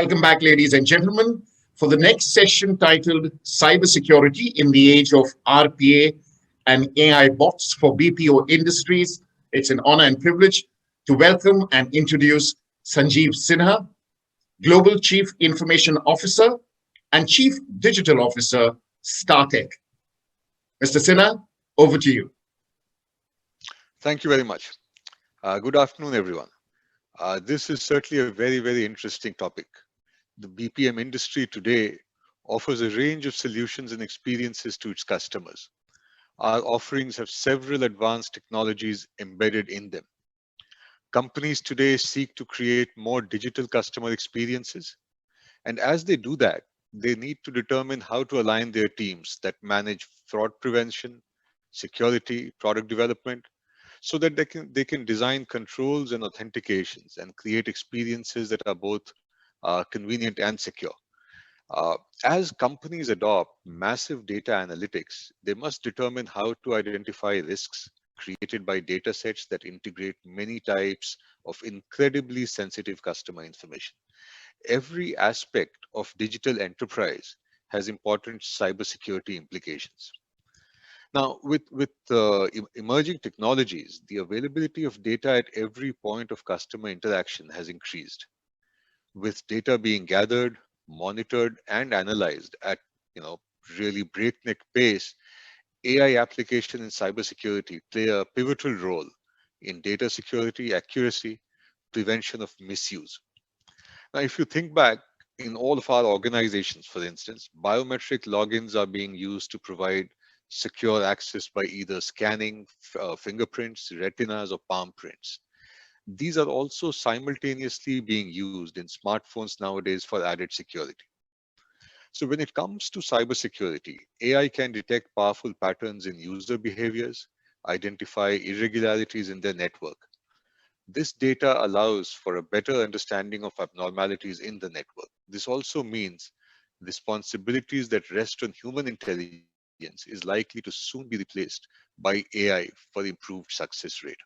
Welcome back, ladies and gentlemen, for the next session titled Cybersecurity in the Age of RPA and AI Bots for BPO Industries. It's an honor and privilege to welcome and introduce Sanjeev Sinha, Global Chief Information Officer and Chief Digital Officer, StarTech. Mr. Sinha, over to you. Thank you very much. Good afternoon, everyone. This is certainly a very, very interesting topic. The BPM industry today offers a range of solutions and experiences to its customers. Our offerings have several advanced technologies embedded in them. Companies today seek to create more digital customer experiences, and as they do that, they need to determine how to align their teams that manage fraud prevention, security, product development, so that they can design controls and authentications and create experiences that are both convenient and secure. Uh, as companies adopt massive data analytics, they must determine how to identify risks created by data sets that integrate many types of incredibly sensitive customer information. Every aspect of digital enterprise has important cybersecurity implications. Now, with emerging technologies, the availability of data at every point of customer interaction has increased. With data being gathered, monitored, and analyzed at really breakneck pace, AI application in cybersecurity play a pivotal role in data security, accuracy, prevention of misuse. Now, if you think back, in all of our organizations, for instance, biometric logins are being used to provide secure access by either scanning fingerprints, retinas, or palm prints. These are also simultaneously being used in smartphones nowadays for added security. So when it comes to cybersecurity, AI can detect powerful patterns in user behaviors, identify irregularities in their network. This data allows for a better understanding of abnormalities in the network. This also means responsibilities that rest on human intelligence is likely to soon be replaced by AI for improved success rate.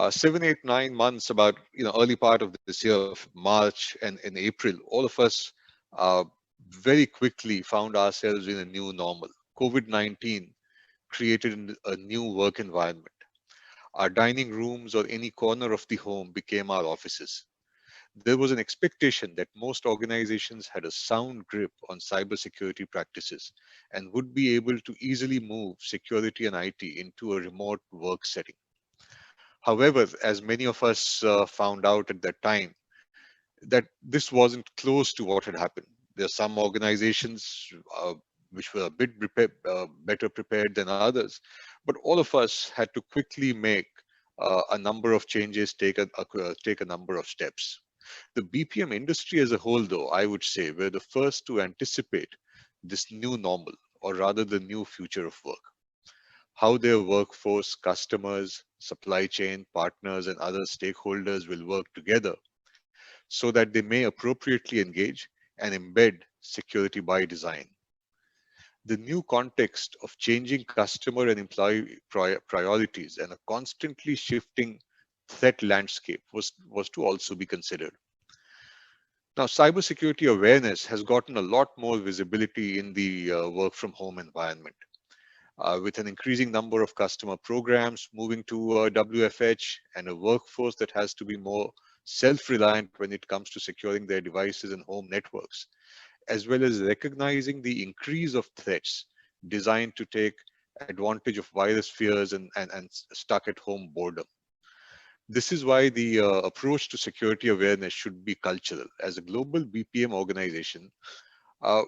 7, 8, 9 months, about early part of this year, March and in April, all of us uh, very quickly found ourselves in a new normal. COVID-19 created a new work environment. Our dining rooms or any corner of the home became our offices. There was an expectation that most organizations had a sound grip on cybersecurity practices and would be able to easily move security and IT into a remote work setting. However, as many of us found out at that time, that this wasn't close to what had happened. There are some organizations which were a bit better prepared than others, but all of us had to quickly make a number of changes, take a number of steps. The BPM industry as a whole, though, I would say, were the first to anticipate this new normal, or rather the new future of work. How their workforce, customers, supply chain partners, and other stakeholders will work together so that they may appropriately engage and embed security by design. The new context of changing customer and employee priorities and a constantly shifting threat landscape was to also be considered. Now, cybersecurity awareness has gotten a lot more visibility in the work from home environment. With an increasing number of customer programs moving to WFH and a workforce that has to be more self-reliant when it comes to securing their devices and home networks, as well as recognizing the increase of threats designed to take advantage of virus fears and stuck at home boredom. This is why the approach to security awareness should be cultural. As a global BPM organization,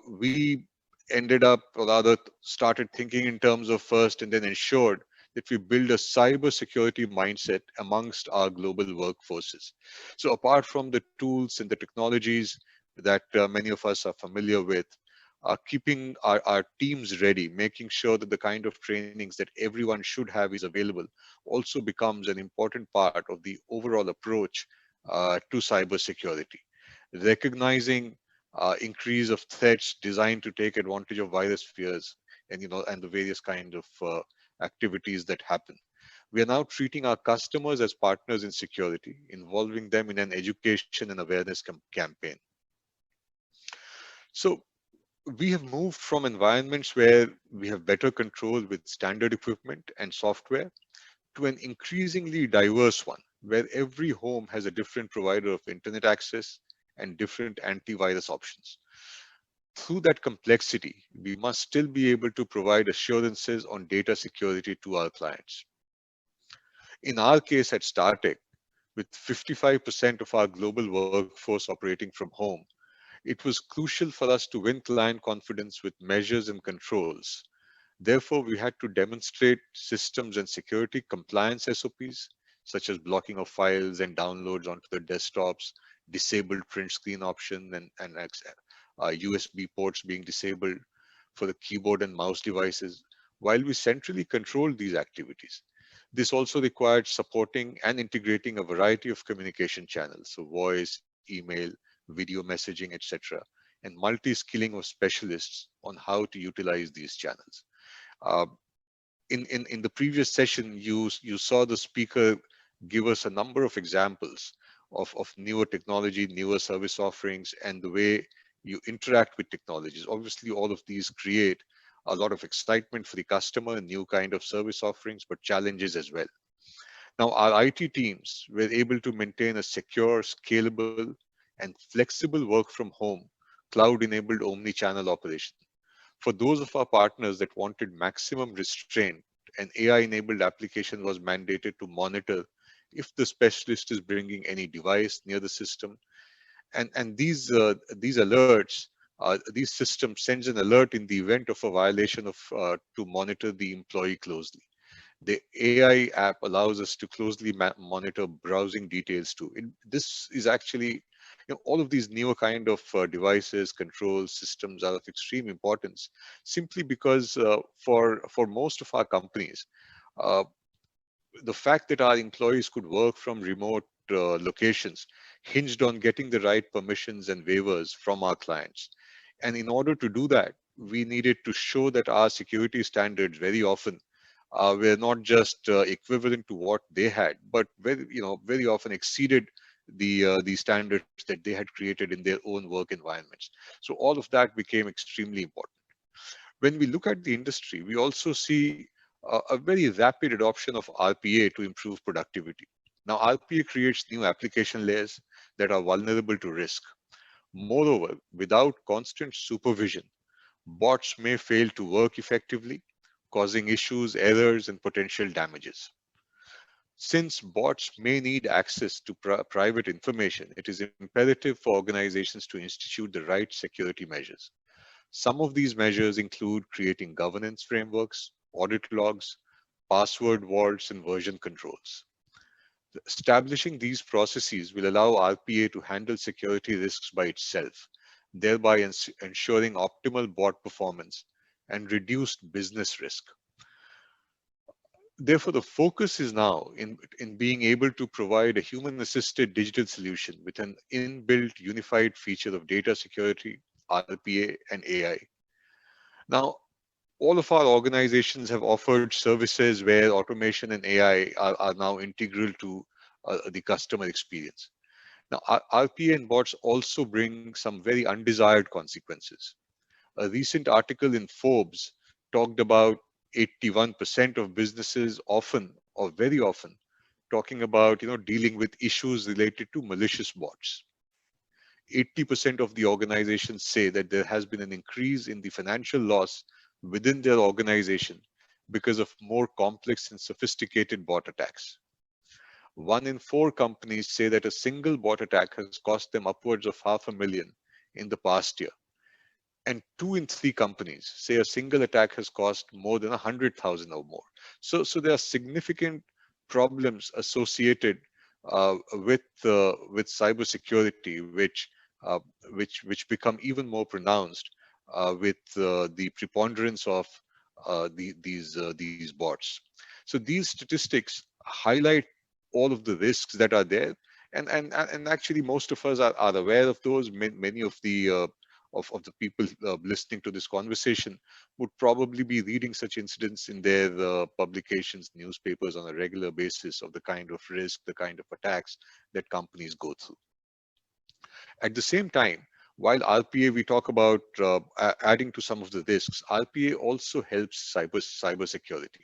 we ended up, or rather started thinking in terms of first and then ensured that we build a cyber security mindset amongst our global workforces. So apart from the tools and the technologies that many of us are familiar with, keeping our teams ready, making sure that the kind of trainings that everyone should have is available, also becomes an important part of the overall approach to cybersecurity. Recognizing increase of threats designed to take advantage of virus fears and and the various kind of activities that happen. We are now treating our customers as partners in security, involving them in an education and awareness campaign. So we have moved from environments where we have better control with standard equipment and software to an increasingly diverse one, where every home has a different provider of internet access and different antivirus options. Through that complexity, we must still be able to provide assurances on data security to our clients. In our case at StarTech, with 55% of our global workforce operating from home, it was crucial for us to win client confidence with measures and controls. Therefore, we had to demonstrate systems and security compliance SOPs, such as blocking of files and downloads onto the desktops, disabled print screen option, and USB ports being disabled for the keyboard and mouse devices, while we centrally controlled these activities. This also required supporting and integrating a variety of communication channels, so voice, email, video messaging, etc., and multi-skilling of specialists on how to utilize these channels. Uh, in the previous session, you saw the speaker give us a number of examples of newer technology, newer service offerings, and the way you interact with technologies. Obviously, all of these create a lot of excitement for the customer and new kind of service offerings, but challenges as well. Now, our IT teams were able to maintain a secure, scalable, and flexible work from home, cloud-enabled omni-channel operation. For those of our partners that wanted maximum restraint, an AI-enabled application was mandated to monitor if the specialist is bringing any device near the system. And these alerts, these systems sends an alert in the event of a violation of to monitor the employee closely. The AI app allows us to closely monitor browsing details too. This is actually, all of these newer kind of devices, control systems are of extreme importance, simply because for most of our companies, uh, the fact that our employees could work from remote locations hinged on getting the right permissions and waivers from our clients. And in order to do that, we needed to show that our security standards very often were not just equivalent to what they had, but very often exceeded the standards that they had created in their own work environments. So all of that became extremely important. When we look at the industry, we also see a very rapid adoption of RPA to improve productivity. Now, RPA creates new application layers that are vulnerable to risk. Moreover, without constant supervision, bots may fail to work effectively, causing issues, errors, and potential damages. Since bots may need access to private information, it is imperative for organizations to institute the right security measures. Some of these measures include creating governance frameworks, audit logs, password vaults, and version controls. Establishing these processes will allow RPA to handle security risks by itself, thereby ensuring optimal bot performance and reduced business risk. Therefore, the focus is now in being able to provide a human assisted digital solution with an inbuilt unified feature of data security, RPA, and AI. Now, all of our organizations have offered services where automation and AI are now integral to the customer experience. Now, RPA and bots also bring some very undesired consequences. A recent article in Forbes talked about 81% of businesses often or very often talking about dealing with issues related to malicious bots. 80% of the organizations say that there has been an increase in the financial loss within their organization because of more complex and sophisticated bot attacks. 1 in 4 companies say that a single bot attack has cost them upwards of $500,000 in the past year. And 2 in 3 companies say a single attack has cost more than 100,000 or more. So there are significant problems associated with cybersecurity, which become even more pronounced with the preponderance of these bots. So these statistics highlight all of the risks that are there, and actually most of us are aware of those. Many of the of the people listening to this conversation would probably be reading such incidents in their publications, newspapers on a regular basis of the kind of risk, the kind of attacks that companies go through. At the same time, while RPA, we talk about adding to some of the risks, RPA also helps cybersecurity.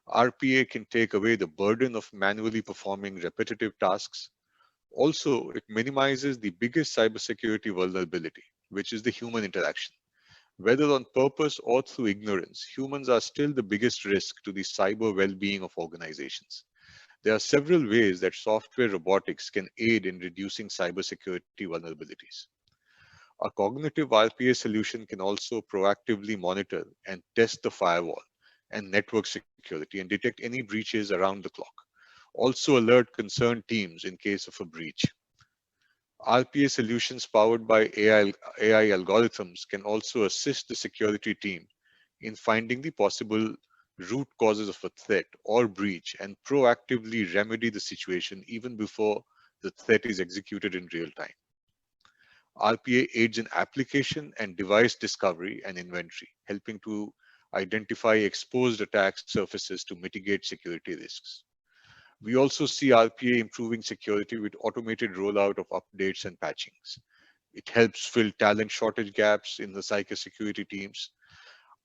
RPA can take away the burden of manually performing repetitive tasks. Also, it minimizes the biggest cybersecurity vulnerability, which is the human interaction. Whether on purpose or through ignorance, humans are still the biggest risk to the cyber well being of organizations. There are several ways that software robotics can aid in reducing cybersecurity vulnerabilities. A cognitive RPA solution can also proactively monitor and test the firewall and network security and detect any breaches around the clock. Also, alert concerned teams in case of a breach. RPA solutions powered by AI algorithms can also assist the security team in finding the possible root causes of a threat or breach and proactively remedy the situation even before the threat is executed in real time. RPA aids in application and device discovery and inventory, helping to identify exposed attack surfaces to mitigate security risks. We also see RPA improving security with automated rollout of updates and patchings. It helps fill talent shortage gaps in the cybersecurity teams.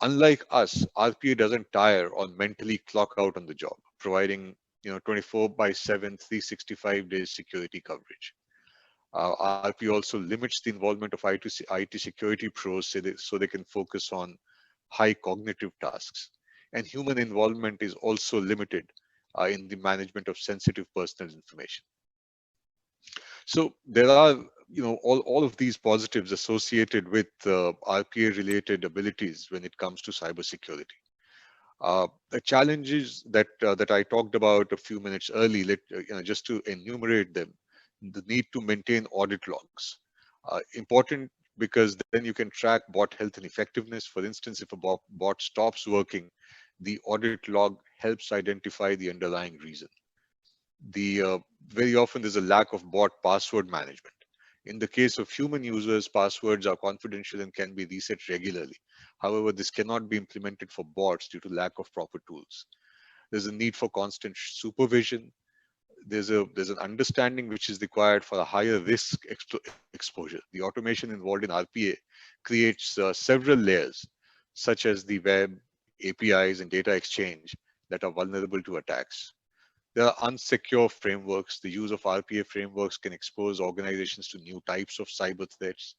Unlike us, RPA doesn't tire or mentally clock out on the job, providing 24 by 7, 365 days security coverage. RP also limits the involvement of IT security pros so they can focus on high cognitive tasks. And human involvement is also limited in the management of sensitive personal information. So there are, all of these positives associated with RPA related abilities when it comes to cybersecurity. The challenges that I talked about a few minutes early, just to enumerate them: the need to maintain audit logs, important because then you can track bot health and effectiveness. For instance, if a bot stops working, the audit log helps identify the underlying reason. The Very often there's a lack of bot password management. In the case of human users, passwords are confidential and can be reset regularly. However, this cannot be implemented for bots due to lack of proper tools. There's a need for constant supervision. There's an understanding which is required for a higher risk exposure. The automation involved in RPA creates several layers, such as the web, APIs, and data exchange that are vulnerable to attacks. There are unsecure frameworks. The use of RPA frameworks can expose organizations to new types of cyber threats.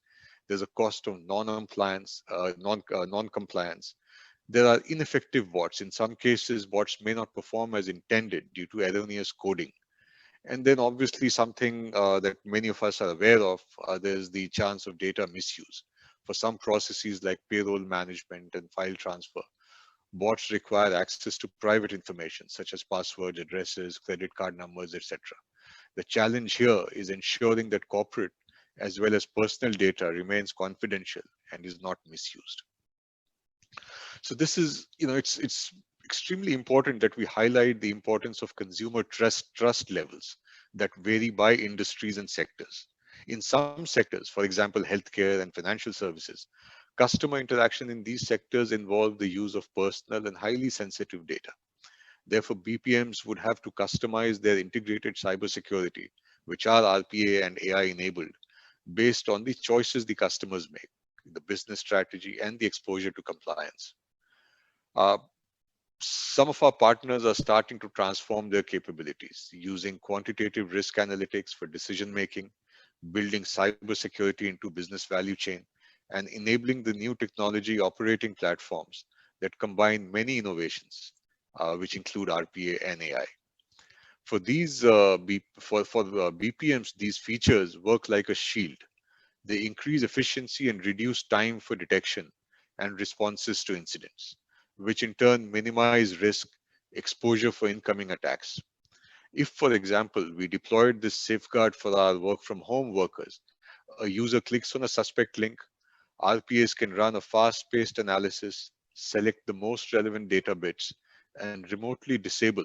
There's a cost of non-compliance. There are ineffective bots. In some cases, bots may not perform as intended due to erroneous coding. And then obviously something that many of us are aware of, there's the chance of data misuse. For some processes like payroll management and file transfer, bots require access to private information such as passwords, addresses, credit card numbers, etc. The challenge here is ensuring that corporate as well as personal data remains confidential and is not misused. So this is, it's extremely important that we highlight the importance of consumer trust levels that vary by industries and sectors. In some sectors, for example, healthcare and financial services, customer interaction in these sectors involve the use of personal and highly sensitive data. Therefore, BPMs would have to customize their integrated cybersecurity, which are RPA and AI enabled, based on the choices the customers make, the business strategy, and the exposure to compliance. Uh, some of our partners are starting to transform their capabilities using quantitative risk analytics for decision making, building cybersecurity into business value chain, and enabling the new technology operating platforms that combine many innovations, which include RPA and AI. For these BPMs, these features work like a shield. They increase efficiency and reduce time for detection and responses to incidents, which in turn minimize risk exposure for incoming attacks. If, for example, we deployed this safeguard for our work from home workers, a user clicks on a suspect link, RPAs can run a fast paced analysis, select the most relevant data bits, and remotely disable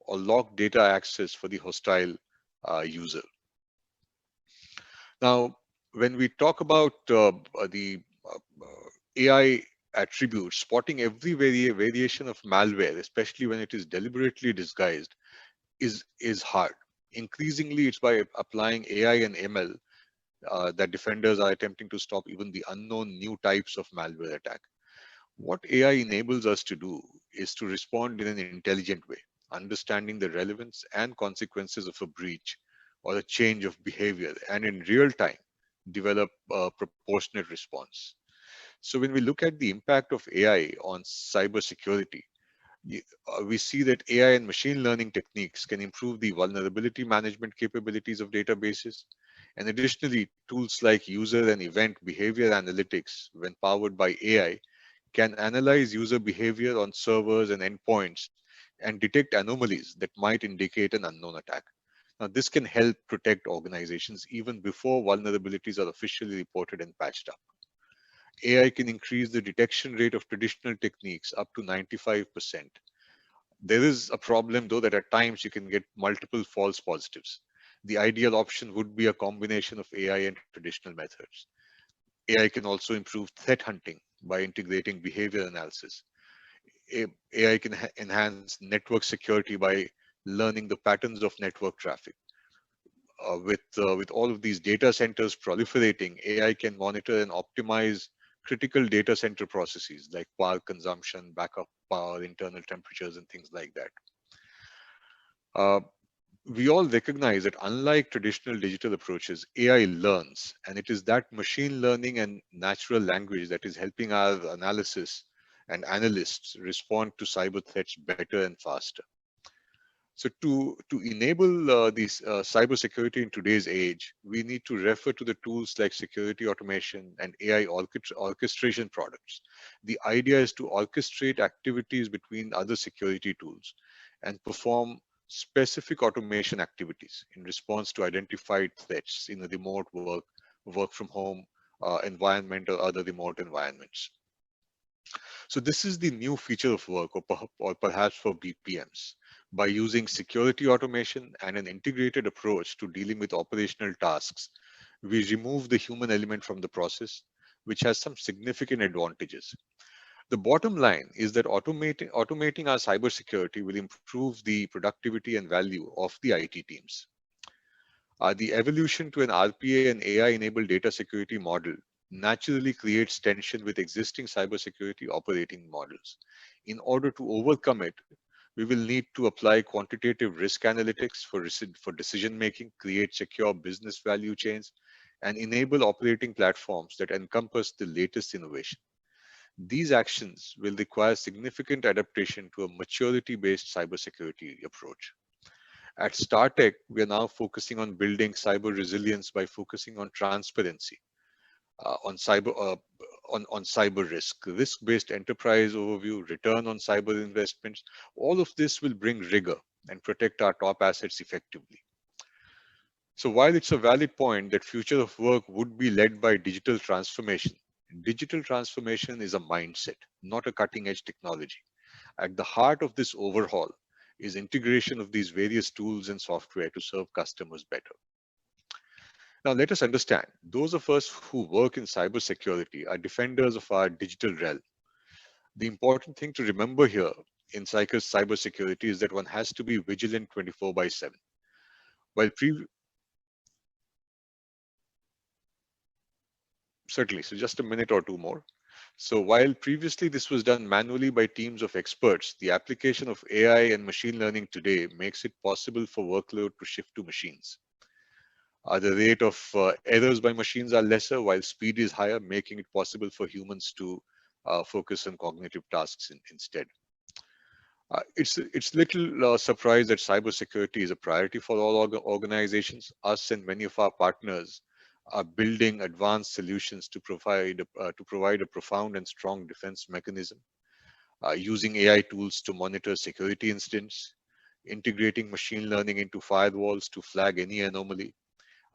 or lock data access for the hostile user. Now, When we talk about the AI attributes, spotting every variation of malware, especially when it is deliberately disguised, is hard. Increasingly, it's by applying AI and ML that defenders are attempting to stop even the unknown new types of malware attack. What AI enables us to do is to respond in an intelligent way, understanding the relevance and consequences of a breach or a change of behavior, and in real time, develop a proportionate response. So, when we look at the impact of AI on cybersecurity, we see that AI and machine learning techniques can improve the vulnerability management capabilities of databases. And additionally, tools like user and event behavior analytics, when powered by AI, can analyze user behavior on servers and endpoints and detect anomalies that might indicate an unknown attack. Now, this can help protect organizations even before vulnerabilities are officially reported and patched up. AI can increase the detection rate of traditional techniques up to 95%. There is a problem, though, that at times you can get multiple false positives. The ideal option would be a combination of AI and traditional methods. AI can also improve threat hunting by integrating behavior analysis. AI can enhance network security by learning the patterns of network traffic. With all of these data centers proliferating, AI can monitor and optimize critical data center processes like power consumption, backup power, internal temperatures, and things like that. Uh, we all recognize that unlike traditional digital approaches, AI learns, and it is that machine learning and natural language that is helping our analysis and analysts respond to cyber threats better and faster. So to enable these cybersecurity in today's age, we need to refer to the tools like security automation and AI orchestration products. The idea is to orchestrate activities between other security tools and perform specific automation activities in response to identified threats in a remote work from home environment or other remote environments. So this is the new feature of work, or perhaps for BPMs. By using security automation and an integrated approach to dealing with operational tasks, we remove the human element from the process, which has some significant advantages. The bottom line is that automating our cybersecurity will improve the productivity and value of the IT teams. The evolution to an RPA and AI enabled data security model naturally creates tension with existing cybersecurity operating models. In order to overcome it, we will need to apply quantitative risk analytics for decision making, create secure business value chains, and enable operating platforms that encompass the latest innovation. These actions will require significant adaptation to a maturity based cybersecurity approach. At StarTech, we are now focusing on building cyber resilience by focusing on transparency, on cyber risk-based enterprise overview, return on cyber investments. All of this will bring rigor and protect our top assets effectively. So while it's a valid point that future of work would be led by digital transformation is a mindset, not a cutting-edge technology. At the heart of this overhaul is integration of these various tools and software to serve customers better. Now, let us understand those of us who work in cybersecurity are defenders of our digital realm. The important thing to remember here in cybersecurity is that one has to be vigilant 24 by 7. While certainly, so just a minute or two more. So while previously this was done manually by teams of experts, the application of AI and machine learning today makes it possible for workload to shift to machines. The rate of errors by machines are lesser while speed is higher, making it possible for humans to focus on cognitive tasks instead. It's little surprise that cybersecurity is a priority for all organizations. Us and many of our partners are building advanced solutions to provide a profound and strong defense mechanism, using AI tools to monitor security incidents, integrating machine learning into firewalls to flag any anomaly,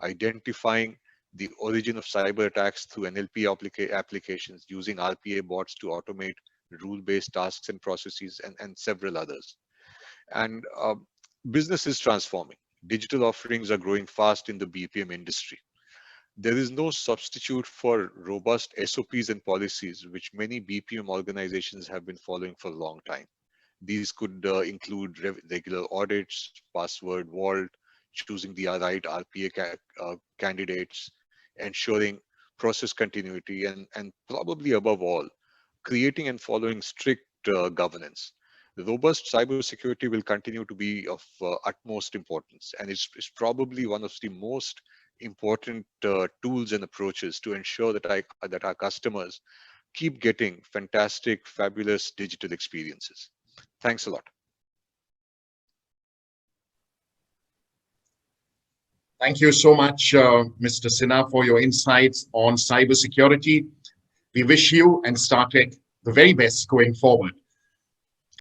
identifying the origin of cyber attacks through NLP applications, using RPA bots to automate rule-based tasks and processes, and several others. And business is transforming. Digital offerings are growing fast in the BPM industry. There is no substitute for robust SOPs and policies, which many BPM organizations have been following for a long time. These could include regular audits, password vault, choosing the right RPA candidates, ensuring process continuity, and probably above all, creating and following strict governance. Robust cybersecurity will continue to be of utmost importance, and it's probably one of the most important tools and approaches to ensure that our customers keep getting fantastic, fabulous digital experiences. Thanks a lot. Thank you so much, Mr. Sinha, for your insights on cybersecurity. We wish you and StarTech the very best going forward.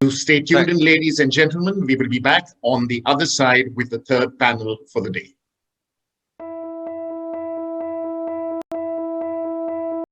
To stay tuned Thank, in, ladies and gentlemen, we will be back on the other side with the third panel for the day.